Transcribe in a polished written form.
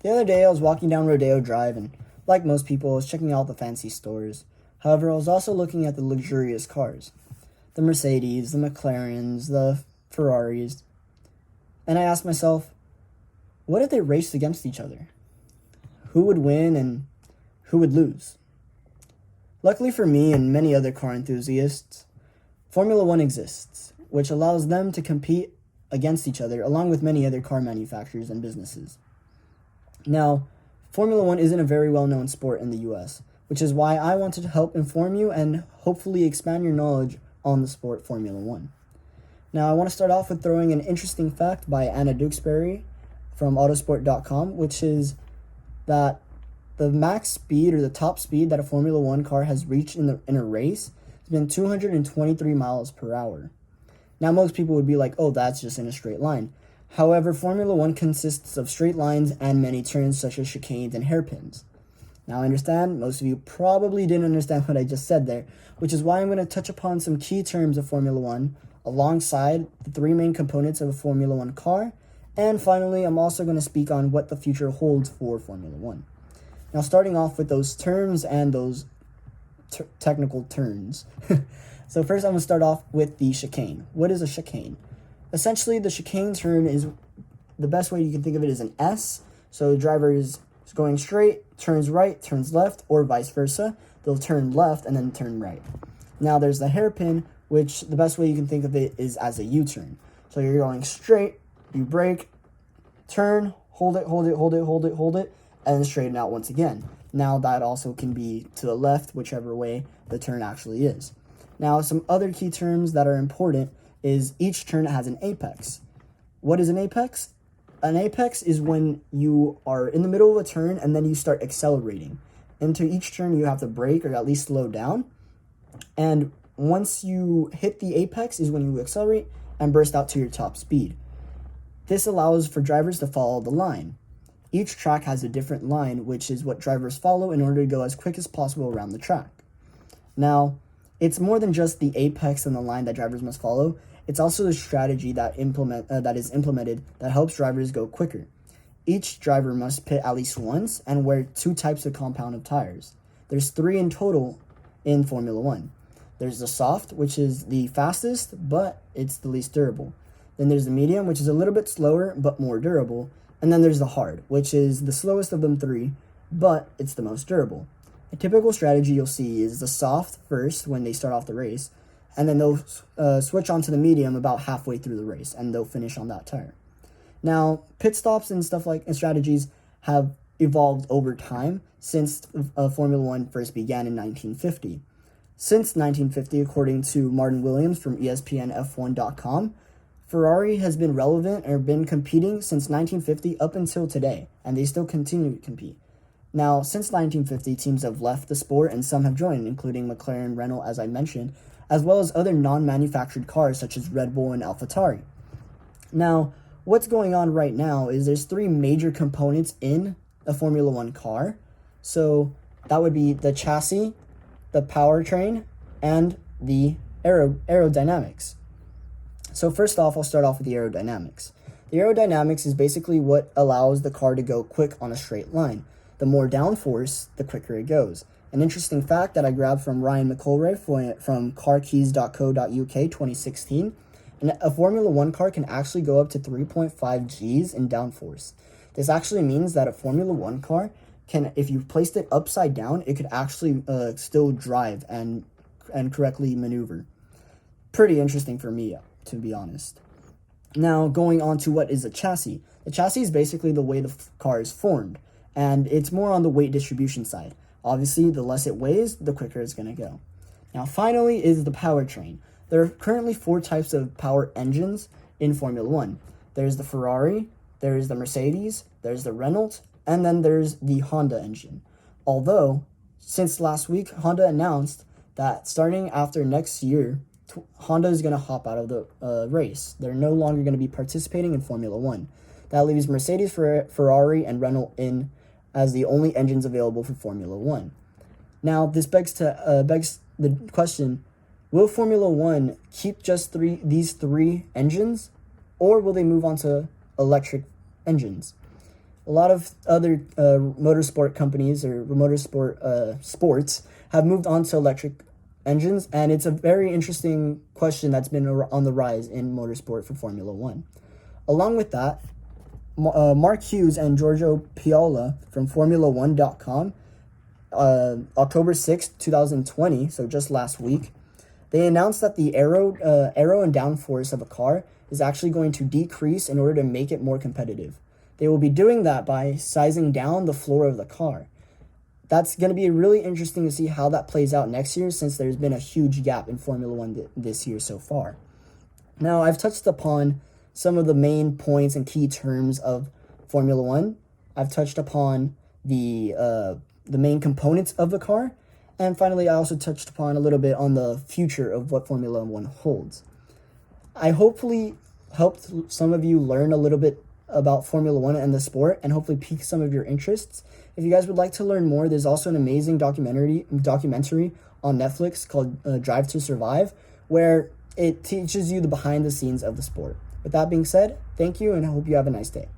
The other day I was walking down Rodeo Drive and, like most people, I was checking out the fancy stores. However, I was also looking at the luxurious cars. The Mercedes, the McLarens, the Ferraris. And I asked myself, what if they raced against each other? Who would win and who would lose? Luckily for me and many other car enthusiasts, Formula One exists, which allows them to compete against each other along with many other car manufacturers and businesses. Now, Formula One isn't a very well-known sport in the US, which is why I wanted to help inform you and hopefully expand your knowledge on the sport Formula One. Now, I want to start off with throwing an interesting fact by Anna Duxbury from autosport.com, which is that the max speed or the top speed that a Formula One car has reached in a race has been 223 miles per hour. Now, most people would be like, oh, that's just in a straight line. However, Formula One consists of straight lines and many turns such as chicanes and hairpins. Now, I understand most of you probably didn't understand what I just said there, which is why I'm going to touch upon some key terms of Formula One alongside the three main components of a Formula One car. And finally, I'm also going to speak on what the future holds for Formula One. Now, starting off with those terms and those technical turns. So first, I'm going to start off with the chicane. What is a chicane? Essentially, the chicane term is the best way you can think of it is an S. So the driver is going straight, turns right, turns left, or vice versa. They'll turn left and then turn right. Now there's the hairpin, which the best way you can think of it is as a U-turn. So you're going straight, you brake, turn, hold it, and then straighten out once again. Now that also can be to the left, whichever way the turn actually is. Now some other key terms that are important is each turn has an apex. What is an apex? An apex is when you are in the middle of a turn and then you start accelerating. Into each turn you have to brake or at least slow down. And once you hit the apex is when you accelerate and burst out to your top speed. This allows for drivers to follow the line. Each track has a different line, which is what drivers follow in order to go as quick as possible around the track. Now, it's more than just the apex and the line that drivers must follow. It's also the strategy that is implemented that helps drivers go quicker. Each driver must pit at least once and wear two types of compound of tires. There's 3 in total in Formula One. There's the soft, which is the fastest, but it's the least durable. Then there's the medium, which is a little bit slower, but more durable. And then there's the hard, which is the slowest of them 3, but it's the most durable. A typical strategy you'll see is the soft first when they start off the race, and then they'll switch on to the medium about halfway through the race, and they'll finish on that tire. Now, pit stops and stuff like and strategies have evolved over time since Formula One first began in 1950. Since 1950, according to Martin Williams from ESPNF1.com, Ferrari has been relevant or been competing since 1950 up until today, and they still continue to compete. Now, since 1950, teams have left the sport and some have joined, including McLaren, Renault, as I mentioned, as well as other non-manufactured cars such as Red Bull and AlphaTauri. Now, what's going on right now is there's 3 major components in a Formula One car. So that would be the chassis, the powertrain, and the aerodynamics. So first off, I'll start off with the aerodynamics. The aerodynamics is basically what allows the car to go quick on a straight line. The more downforce, the quicker it goes. An interesting fact that I grabbed from Ryan McElroy from carkeys.co.uk 2016, a Formula One car can actually go up to 3.5 Gs in downforce. This actually means that a Formula One car can, if you placed it upside down, it could actually still drive and correctly maneuver. Pretty interesting for me, to be honest. Now, going on to what is a chassis. The chassis is basically the way the car is formed, and it's more on the weight distribution side. Obviously, the less it weighs, the quicker it's going to go. Now, finally is the powertrain. There are currently 4 types of power engines in Formula One. There's the Ferrari, there's the Mercedes, there's the Renault, and then there's the Honda engine. Although, since last week, Honda announced that starting after next year, Honda is going to hop out of the race. They're no longer going to be participating in Formula One. That leaves Mercedes, Ferrari, and Renault in as the only engines available for Formula One. Now, this begs the question, will Formula One keep just these three engines, or will they move on to electric engines? A lot of other motorsport companies or motorsport sports have moved on to electric engines, and it's a very interesting question that's been on the rise in motorsport for Formula One. Along with that, Mark Hughes and Giorgio Piola from Formula1.com, October 6th, 2020, so just last week, they announced that the aero and downforce of a car is actually going to decrease in order to make it more competitive. They will be doing that by sizing down the floor of the car. That's going to be really interesting to see how that plays out next year, since there's been a huge gap in Formula One this year so far. Now, I've touched upon some of the main points and key terms of Formula One. I've touched upon the main components of the car. And finally, I also touched upon a little bit on the future of what Formula One holds. I hopefully helped some of you learn a little bit about Formula One and the sport, and hopefully pique some of your interests. If you guys would like to learn more, there's also an amazing documentary on Netflix called Drive to Survive, where it teaches you the behind the scenes of the sport. With that being said, thank you, and I hope you have a nice day.